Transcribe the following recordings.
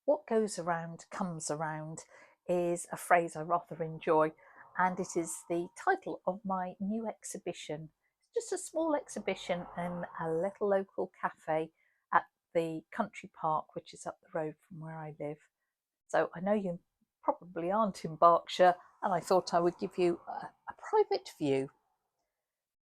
What goes around comes around is a phrase I rather enjoy, and it is the title of my new exhibition. It's just a small exhibition in a little local cafe at the country park, which is up the road from where I live. So I know you probably aren't in Berkshire, and I thought I would give you a private view.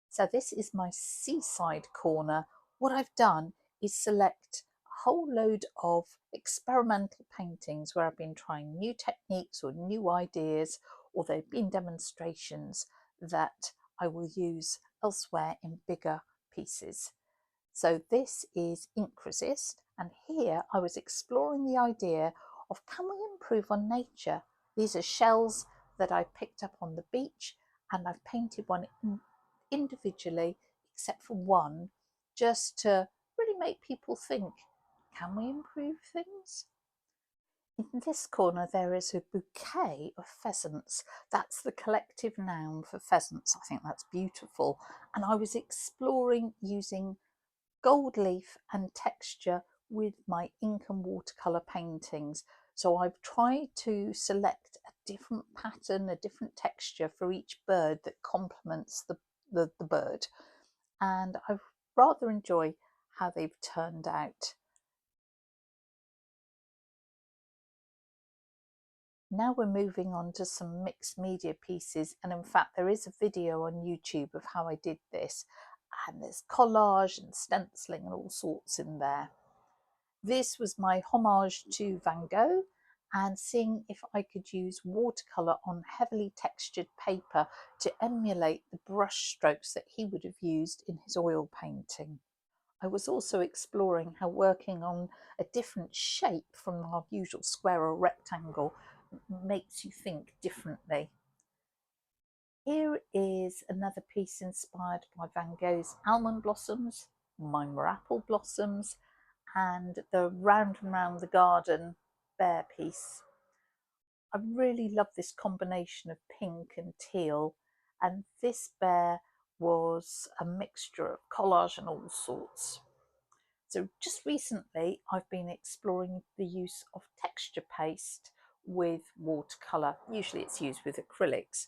So this is my seaside corner. What I've done is select a whole load of experimental paintings where I've been trying new techniques or new ideas, or they've been demonstrations that I will use elsewhere in bigger pieces. So this is ink resist, and here I was exploring the idea of, can we improve on nature? These are shells that I picked up on the beach, and I've painted one individually except for one, just to really make people think, can we improve things? In this corner there is a bouquet of pheasants. That's the collective noun for pheasants. I think that's beautiful. And I was exploring using gold leaf and texture with my ink and watercolour paintings. So I've tried to select a different pattern, a different texture for each bird that complements the bird. And I rather enjoy how they've turned out. Now we're moving on to some mixed media pieces, and in fact there is a video on YouTube of how I did this, and there's collage and stenciling and all sorts in there. This was my homage to Van Gogh, and seeing if I could use watercolour on heavily textured paper to emulate the brush strokes that he would have used in his oil painting. I was also exploring how working on a different shape from our usual square or rectangle makes you think differently. Here is another piece inspired by Van Gogh's almond blossoms. Mine were apple blossoms, and the round and round the garden bear piece. I really love this combination of pink and teal, and this bear was a mixture of collage and all sorts. So just recently I've been exploring the use of texture paste with watercolour. Usually it's used with acrylics,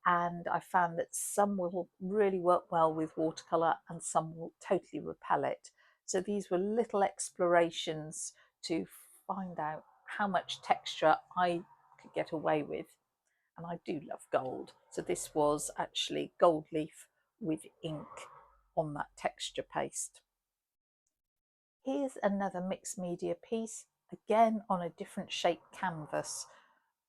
and I found that some will really work well with watercolour and some will totally repel it. So these were little explorations to find out how much texture I could get away with. And I do love gold. So this was actually gold leaf with ink on that texture paste. Here's another mixed media piece, again on a different shaped canvas.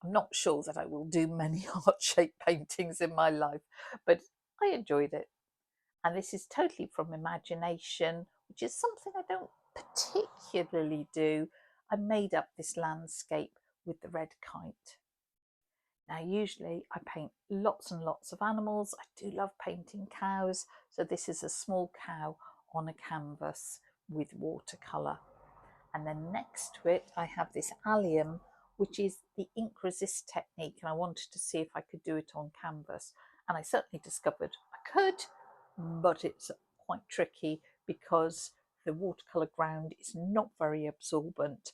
I'm not sure that I will do many heart-shaped paintings in my life, but I enjoyed it. And this is totally from imagination, which is something I don't particularly do. I made up this landscape with the red kite. Now, usually I paint lots and lots of animals. I do love painting cows. So this is a small cow on a canvas with watercolour. And then next to it, I have this allium, which is the ink resist technique. And I wanted to see if I could do it on canvas. And I certainly discovered I could, but it's quite tricky because the watercolour ground is not very absorbent,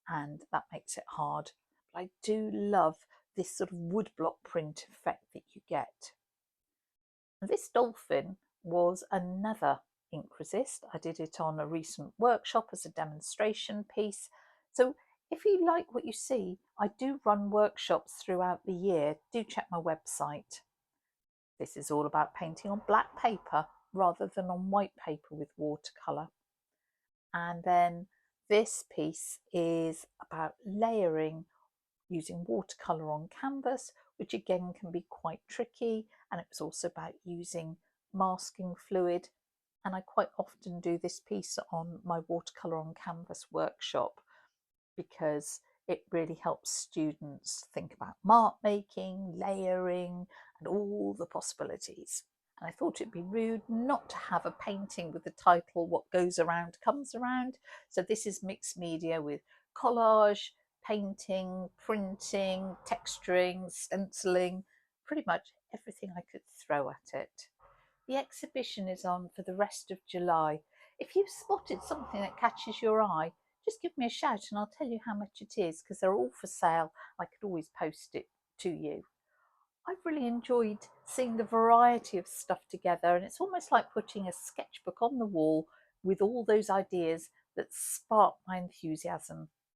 and that makes it hard. But I do love this sort of woodblock print effect that you get. This dolphin was another ink resist. I did it on a recent workshop as a demonstration piece. So if you like what you see, I do run workshops throughout the year. Do check my website. This is all about painting on black paper rather than on white paper with watercolour. And then this piece is about layering using watercolour on canvas, which again can be quite tricky, and it was also about using masking fluid. And I quite often do this piece on my watercolour on canvas workshop because it really helps students think about mark making, layering, and all the possibilities. And I thought it'd be rude not to have a painting with the title "What Goes Around Comes Around." So this is mixed media with collage, painting, printing, texturing, stenciling, pretty much everything I could throw at it. The exhibition is on for the rest of July. If you've spotted something that catches your eye, just give me a shout and I'll tell you how much it is, because they're all for sale. I could always post it to you. I've really enjoyed seeing the variety of stuff together, and it's almost like putting a sketchbook on the wall with all those ideas that spark my enthusiasm.